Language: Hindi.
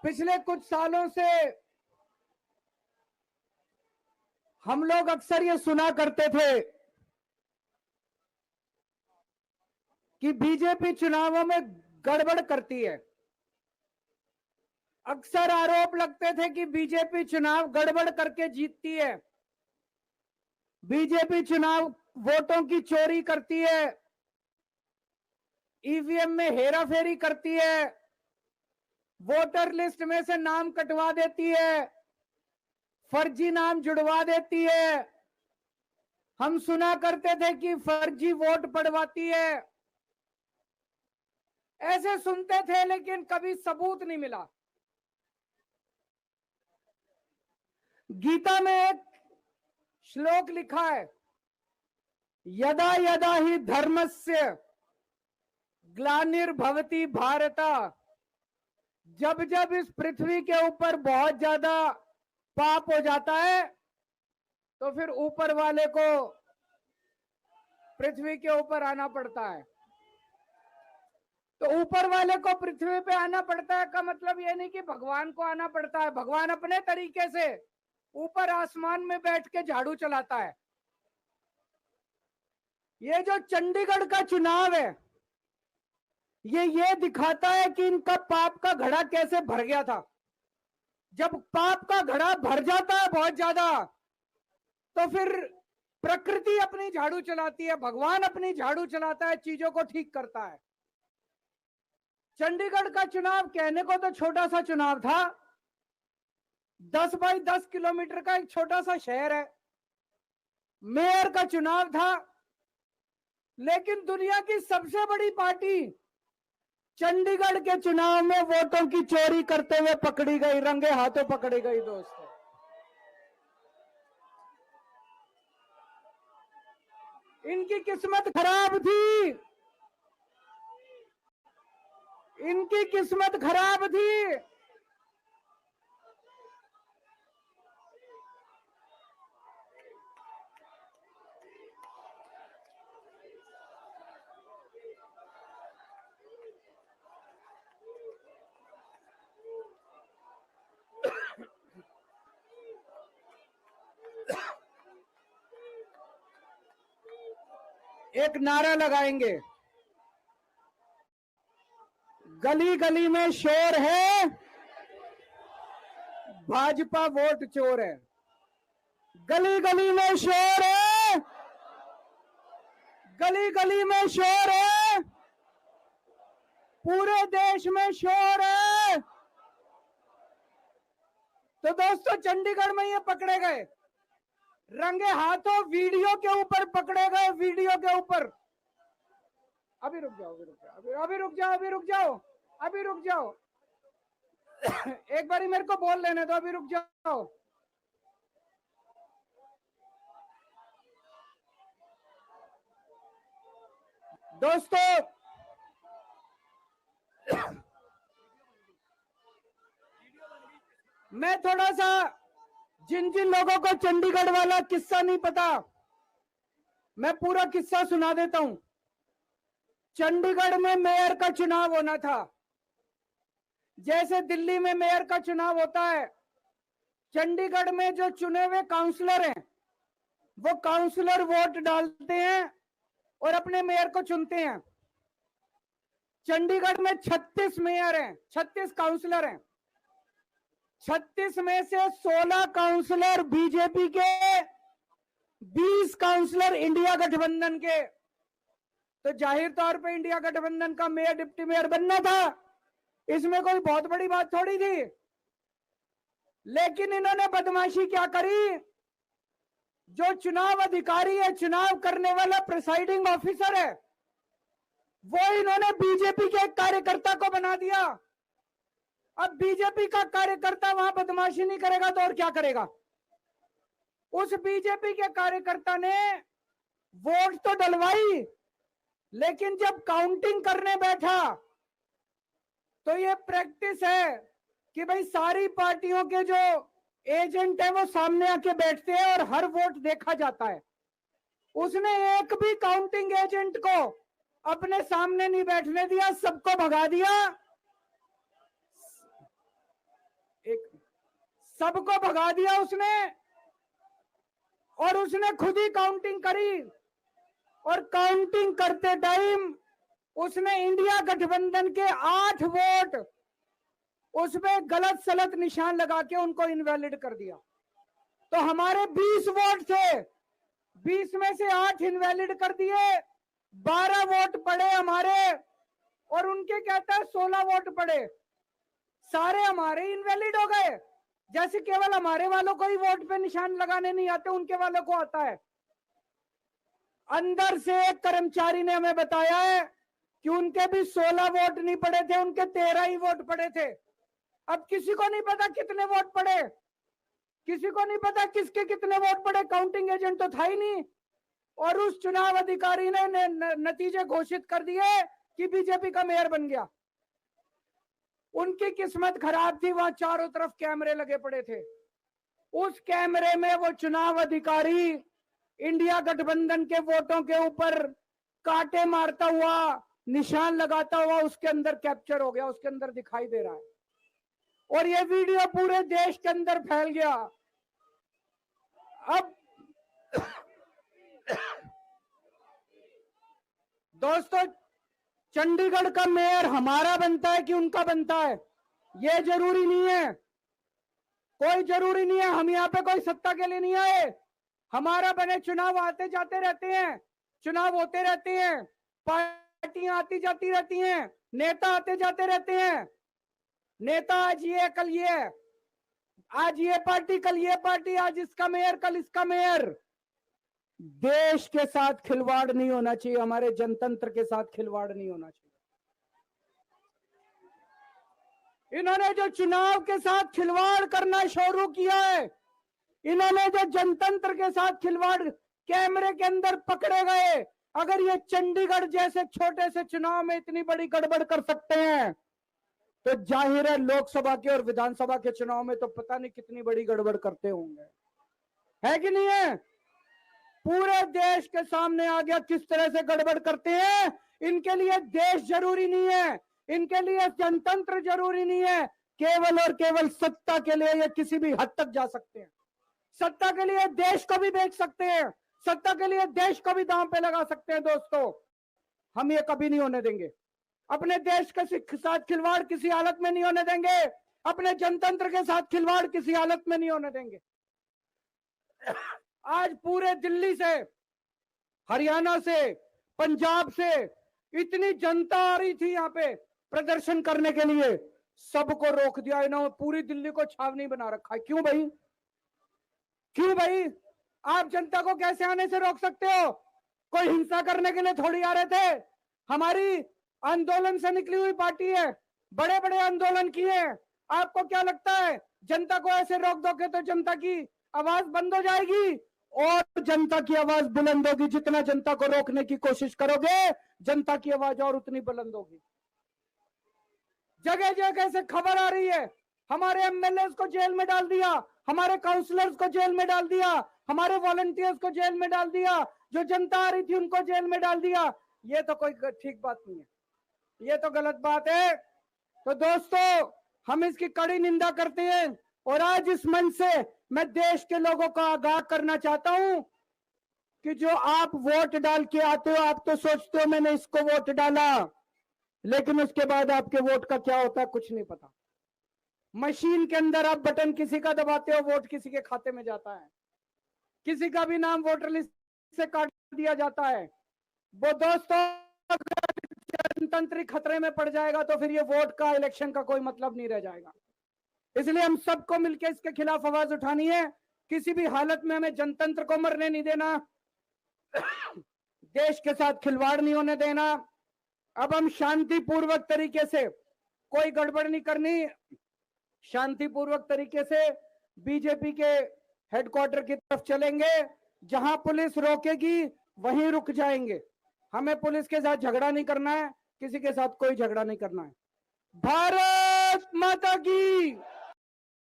पिछले कुछ सालों से हम लोग अक्सर ये सुना करते थे कि बीजेपी चुनावों में गड़बड़ करती है। अक्सर आरोप लगते थे कि बीजेपी चुनाव गड़बड़ करके जीतती है, बीजेपी चुनाव वोटों की चोरी करती है, ईवीएम में हेराफेरी करती है, वोटर लिस्ट में से नाम कटवा देती है, फर्जी नाम जुड़वा देती है। हम सुना करते थे कि फर्जी वोट पड़वाती है। ऐसे सुनते थे, लेकिन कभी सबूत नहीं मिला। गीता में एक श्लोक लिखा है, यदा यदा ही धर्मस्य ग्लानिर्भवति भारत। जब जब इस पृथ्वी के ऊपर बहुत ज्यादा पाप हो जाता है तो फिर ऊपर वाले को पृथ्वी के ऊपर आना पड़ता है। तो ऊपर वाले को पृथ्वी पे आना पड़ता है का मतलब ये नहीं कि भगवान को आना पड़ता है। भगवान अपने तरीके से ऊपर आसमान में बैठ के झाड़ू चलाता है। ये जो चंडीगढ़ का चुनाव है, ये दिखाता है कि इनका पाप का घड़ा कैसे भर गया था। जब पाप का घड़ा भर जाता है बहुत ज्यादा, तो फिर प्रकृति अपनी झाड़ू चलाती है, भगवान अपनी झाड़ू चलाता है, चीजों को ठीक करता है। चंडीगढ़ का चुनाव कहने को तो छोटा सा चुनाव था, 10 बाई 10 किलोमीटर का एक छोटा सा शहर है, मेयर का चुनाव था, लेकिन दुनिया की सबसे बड़ी पार्टी चंडीगढ़ के चुनाव में वोटों की चोरी करते हुए पकड़ी गई, रंगे हाथों पकड़ी गई। दोस्तों, इनकी किस्मत खराब थी, इनकी किस्मत खराब थी। एक नारा लगाएंगे, गली गली में शोर है, भाजपा वोट चोर है। गली गली में शोर है, गली गली में शोर है, पूरे देश में शोर है। तो दोस्तों, चंडीगढ़ में ये पकड़े गए, रंगे हाथों वीडियो के ऊपर पकड़े गए, वीडियो के ऊपर। अभी रुक जाओ, अभी रुक जाओ, अभी रुक जाओ, अभी रुक जाओ, अभी रुक जाओ। एक बारी मेरे को बोल लेने दो, अभी रुक जाओ। दोस्तों, मैं थोड़ा सा, जिन जिन लोगों को चंडीगढ़ वाला किस्सा नहीं पता, मैं पूरा किस्सा सुना देता हूं। चंडीगढ़ में मेयर का चुनाव होना था, जैसे दिल्ली में मेयर का चुनाव होता है। चंडीगढ़ में जो चुने हुए काउंसलर हैं, वो काउंसलर वोट डालते हैं और अपने मेयर को चुनते हैं। चंडीगढ़ में 36 मेयर हैं, 36 काउंसलर हैं। 36 में से 16 काउंसलर बीजेपी के, 20 काउंसलर इंडिया गठबंधन के। तो जाहिर तौर पे इंडिया गठबंधन का मेयर डिप्टी मेयर बनना था, इसमें कोई बहुत बड़ी बात थोड़ी थी। लेकिन इन्होंने बदमाशी क्या करी, जो चुनाव अधिकारी है, चुनाव करने वाला प्रिसाइडिंग ऑफिसर है, वो इन्होंने बीजेपी के एक कार्यकर्ता को बना दिया। अब बीजेपी का कार्यकर्ता वहां बदमाशी नहीं करेगा तो और क्या करेगा। उस बीजेपी के कार्यकर्ता ने वोट तो डलवाई, लेकिन जब काउंटिंग करने बैठा तो ये प्रैक्टिस है कि भाई सारी पार्टियों के जो एजेंट है वो सामने आके बैठते हैं और हर वोट देखा जाता है। उसने एक भी काउंटिंग एजेंट को अपने सामने नहीं बैठने दिया, सबको भगा दिया। सबको भगा दिया उसने, और उसने खुद ही काउंटिंग करी, और काउंटिंग करते टाइम उसने इंडिया गठबंधन के 8 वोट उसमें गलत सलत निशान लगा के उनको इनवैलिड कर दिया। तो हमारे 20 वोट थे, 20 में से 8 इनवैलिड कर दिए, 12 वोट पड़े हमारे, और उनके कहता है 16 वोट पड़े, सारे हमारे इनवैलिड हो गए। जैसे केवल हमारे वालों को ही वोट पे निशान लगाने नहीं आते, उनके वालों को आता है। अंदर से एक कर्मचारी ने हमें बताया है कि उनके भी 16 वोट नहीं पड़े थे, उनके 13 ही वोट पड़े थे। अब किसी को नहीं पता कितने वोट पड़े, किसी को नहीं पता किसके कितने वोट पड़े, काउंटिंग एजेंट तो था ही नहीं। और उस चुनाव अधिकारी ने नतीजे घोषित कर दिए कि बीजेपी का मेयर बन गया। उनकी किस्मत खराब थी, वहां चारों तरफ कैमरे लगे पड़े थे। उस कैमरे में वो चुनाव अधिकारी इंडिया गठबंधन के वोटों के ऊपर कांटे मारता हुआ, निशान लगाता हुआ उसके अंदर कैप्चर हो गया, उसके अंदर दिखाई दे रहा है। और ये वीडियो पूरे देश के अंदर फैल गया। अब दोस्तों, चंडीगढ़ का मेयर हमारा बनता है कि उनका बनता है, ये जरूरी नहीं है, कोई जरूरी नहीं है। हम यहाँ पे कोई सत्ता के लिए नहीं आए, हमारा बने चुनाव आते जाते रहते हैं, चुनाव होते रहते हैं, पार्टियां आती जाती रहती हैं, नेता आते जाते रहते हैं। नेता आज ये कल ये, आज ये पार्टी कल ये पार्टी, आज इसका मेयर कल इसका मेयर। देश के साथ खिलवाड़ नहीं होना चाहिए, हमारे जनतंत्र के साथ खिलवाड़ नहीं होना चाहिए। इन्होंने जो चुनाव के साथ खिलवाड़ करना शुरू किया है, इन्होंने जो जनतंत्र के साथ खिलवाड़ कैमरे के अंदर पकड़े गए, अगर ये चंडीगढ़ जैसे छोटे से चुनाव में इतनी बड़ी गड़बड़ कर सकते हैं, तो जाहिर है लोकसभा के और विधानसभा के चुनाव में तो पता नहीं कितनी बड़ी गड़बड़ करते होंगे, है कि नहीं है? पूरे देश के सामने आ गया किस तरह से गड़बड़ करते हैं। इनके लिए देश जरूरी नहीं है, इनके लिए जनतंत्र जरूरी नहीं है, केवल और केवल सत्ता के लिए ये किसी भी हद तक जा सकते हैं। सत्ता के लिए देश को भी बेच सकते हैं, सत्ता के लिए देश को भी दांव पे लगा सकते हैं। दोस्तों, हम ये कभी नहीं होने देंगे, अपने देश के साथ खिलवाड़ किसी हालत में नहीं होने देंगे, अपने जनतंत्र के साथ खिलवाड़ किसी हालत में नहीं होने देंगे। आज पूरे दिल्ली से, हरियाणा से, पंजाब से इतनी जनता आ रही थी यहाँ पे प्रदर्शन करने के लिए, सबको रोक दिया इन्होंने, पूरी दिल्ली को छावनी बना रखा है। क्यों भाई, क्यों भाई? आप जनता को कैसे आने से रोक सकते हो? कोई हिंसा करने के लिए थोड़ी आ रहे थे। हमारी आंदोलन से निकली हुई पार्टी है, बड़े बड़े आंदोलन किए हैं। आपको क्या लगता है जनता को ऐसे रोक दोगे तो जनता की आवाज बंद हो जाएगी? और जनता की आवाज बुलंद होगी। जितना जनता को रोकने की कोशिश करोगे, जनता की आवाज और उतनी बुलंद होगी। जगह जगह से खबर आ रही है, हमारे एमएलए को जेल में डाल दिया, हमारे काउंसलर्स को जेल में डाल दिया, हमारे वॉलंटियर्स को जेल में डाल दिया, जो जनता आ रही थी उनको जेल में डाल दिया। ये तो कोई ठीक बात नहीं है, ये तो गलत बात है। तो दोस्तों, हम इसकी कड़ी निंदा करते हैं, और आज इस मंच से मैं देश के लोगों को आगाह करना चाहता हूं कि जो आप वोट डाल के आते हो, आप तो सोचते हो मैंने इसको वोट डाला, लेकिन उसके बाद आपके वोट का क्या होता है कुछ नहीं पता। मशीन के अंदर आप बटन किसी का दबाते हो, वोट किसी के खाते में जाता है, किसी का भी नाम वोटर लिस्ट से काट दिया जाता है। वो दोस्तों, जनतंत्र खतरे में पड़ जाएगा तो फिर ये वोट का, इलेक्शन का कोई मतलब नहीं रह जाएगा। इसलिए हम सबको मिलकर इसके खिलाफ आवाज उठानी है। किसी भी हालत में हमें जनतंत्र को मरने नहीं देना, देश के साथ खिलवाड़ नहीं होने देना। अब हम शांतिपूर्वक तरीके से, कोई गड़बड़ नहीं करनी, शांतिपूर्वक तरीके से बीजेपी के हेडक्वार्टर की तरफ चलेंगे। जहां पुलिस रोकेगी वहीं रुक जाएंगे। हमें पुलिस के साथ झगड़ा नहीं करना है, किसी के साथ कोई झगड़ा नहीं करना है। भारत माता की।